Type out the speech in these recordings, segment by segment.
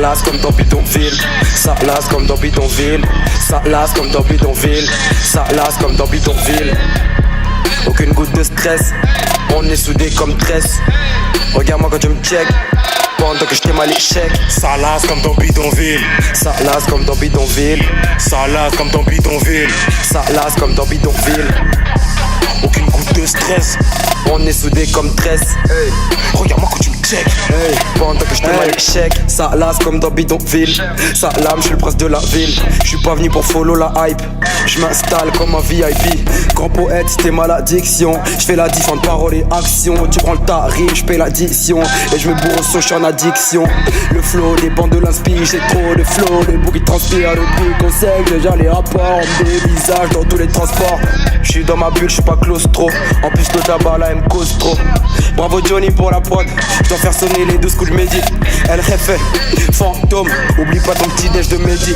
lasse comme dans bidonville. Ça lasse comme dans bidonville. Ça lasse comme dans bidonville. Ça lasse comme dans bidonville. Aucune goutte de stress, on est soudés comme tresse. Regarde-moi quand tu me check, pendant que je t'aime à l'échec. Ça lasse comme dans bidonville. Ça lasse comme dans bidonville. Ça lasse comme dans bidonville. Ça lasse comme dans bidonville. Aucune goutte de stress, on est soudés comme tresse. hey. Regarde-moi quand tu me check, hey. Pendant que je t'aime à l'échec. Ça lasse comme dans bidonville. Ça lame, je suis le prince de la ville. Je suis pas venu pour follow la hype. Je m'installe comme un VIP. Grand poète, c'était malédiction. Je fais la diff entre paroles et action. Tu prends le tarif, je paye l'addition. Et je me bourre au son, je suis en addiction. Le flow dépend de l'inspi, j'ai trop de flow. Les bouts qui transpirent, le prix conseil. Déjà les rapports, des visages dans tous les transports. Je suis dans ma bulle, je suis pas claustro. En plus le tabac là, elle me cause trop. Bravo Johnny pour la prod. Je dois faire sonner les 12 coups de Mehdi. Elle refait, fantôme. Oublie pas ton petit déj de Mehdi.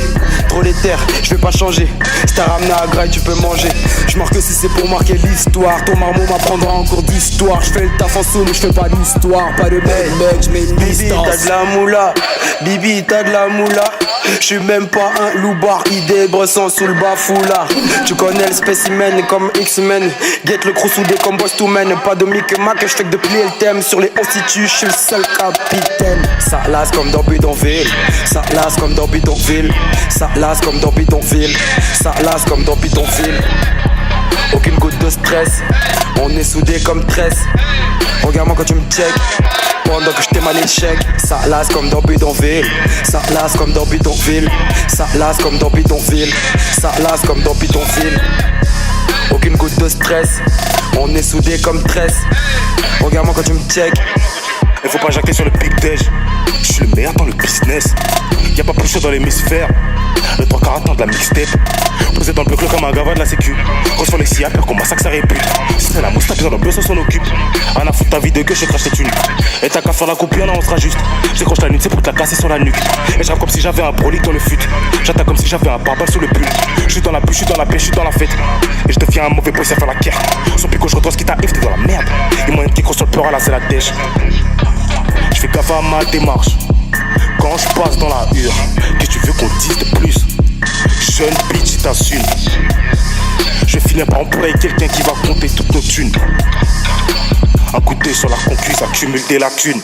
Trop d'éther, je vais pas changer. Si t'as ramené à graille, tu peux manger. Je marque si c'est pour marquer l'histoire. Ton marmot m'apprendra en cours d'histoire. Je fais le taf en sous mais je fais pas d'histoire. Pas de mec, je mets une distance. Bibi t'as de la moula, Bibi t'as de la moula. Je suis même pas un loupard, idée bresson sous le bafoula. Tu connais le spécimen comme X-Men. Get le crew soudé comme Boss to Men. Pas de Mick Mac, je fais que de plier le thème. Sur les instituts, je suis le seul capitaine. Ça lasse comme dans bidonville. Ça lasse comme dans bidonville. Ça lasse comme dans bidonville. Ça lasse comme dans bidonville. Aucune goutte de stress, on est soudés comme tresse. Regarde-moi quand tu me check, pendant que je t'aime à l'échec. Ça lasse comme dans bidonville. Ça lasse comme dans bidonville. Ça lasse comme dans bidonville. Ça lasse comme dans bidonville. Aucune goutte de stress, on est soudés comme tresse. Regarde-moi quand tu me check. il faut pas jacter sur le big déj. Je suis le meilleur dans le business. Y'a pas plus chaud dans l'hémisphère. Le 3/4 de la mixtape. Posé dans le bloc comme un gava de la sécu. Grosse les scies, peur qu'on massacre sa répute. Si c'est la mousse, t'as besoin d'un buzz, on s'en occupe. Un à foutre ta vie de gueule, je crache tes thunes. Et t'as qu'à faire la coupe, y'en a, on sera juste. J'écroche la nuit, c'est pour te la casser sur la nuque. Et j'rappe comme si j'avais un brolic dans le fut. J'attaque comme si j'avais un pare-balles sous le pull. J'suis dans la bulle, j'suis dans la paix, j'suis dans la fête. Et je deviens un mauvais boy, ça fait la guerre. Son pico, je retrouve ce qui t'arrive, t'es dans la merde. Et moi, qui croit sur le peur, là, c'est la dèche. J'fais gaffe à ma démarche. Quand je passe dans la hure, qu'est-ce que tu veux qu'on dise de plus? Jeune bitch, t'assume. Je vais finir par employer quelqu'un qui va compter toutes nos thunes. Un coup d'œil sur la conquise, accumule des lacunes.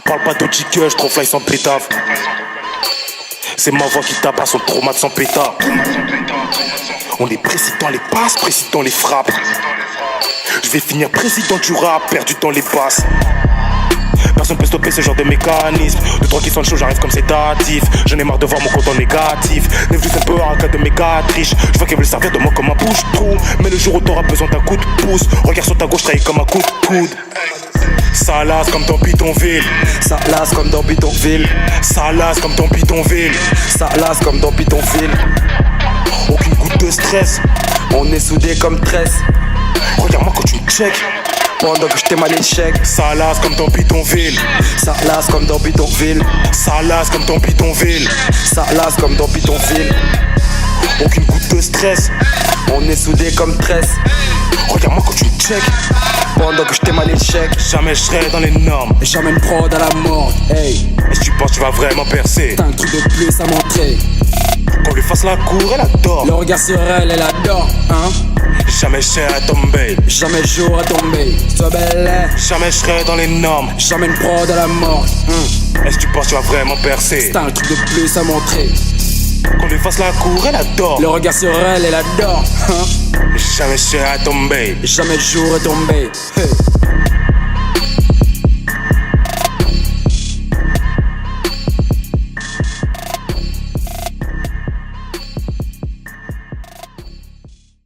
Parle pas de que je trop fly sans pétave. C'est ma voix qui tape à son trauma de sans pétard. On est précis dans les passes, précis dans les frappes. Je vais finir président du rap, perdu dans les basses. Personne peut stopper ce genre de mécanisme. De trois qui sont chauds, j'arrive comme sédatif. J'en ai marre de voir mon compte en négatif. Neuf juste un peu en cas de méga triche. Je vois qu'elle veut le servir de moi comme un bouche-trou. Mais le jour où t'auras besoin d'un coup de pouce, regarde sur ta gauche, trahis comme un coup de coude. Ça lasse comme dans bidonville. Ça lasse comme dans bidonville. Ça lasse comme dans bidonville. Ça lasse comme dans bidonville. Aucune goutte de stress, on est soudés comme tresse. Regarde-moi quand tu me check, pendant que je t'aime à l'échec. Ça lasse comme dans bidonville. Ça lasse comme dans bidonville. Ça lasse comme dans bidonville. Ça lasse comme dans bidonville. Aucune goutte de stress, on est soudés comme tresse. Regarde-moi quand tu me check, pendant que je t'aime à l'échec. Jamais je serai dans les normes. Jamais une prod à la mort. Hey, est-ce que tu penses que tu vas vraiment percer? T'as un truc de plus à montrer. Qu'on lui fasse la cour, elle adore. Le regard sur elle, elle adore, hein. Jamais je serai à tomber. Jamais jour à tomber. Sois belle. Jamais je serai dans les normes. Jamais une prod à la mort. Est-ce que tu penses que tu vas vraiment percer? T'as un truc de plus à montrer. Qu'on lui fasse la cour, elle adore. Le regard sur elle, elle adore, hein. Jamais je serai à tomber. Jamais jour à tomber. Hey.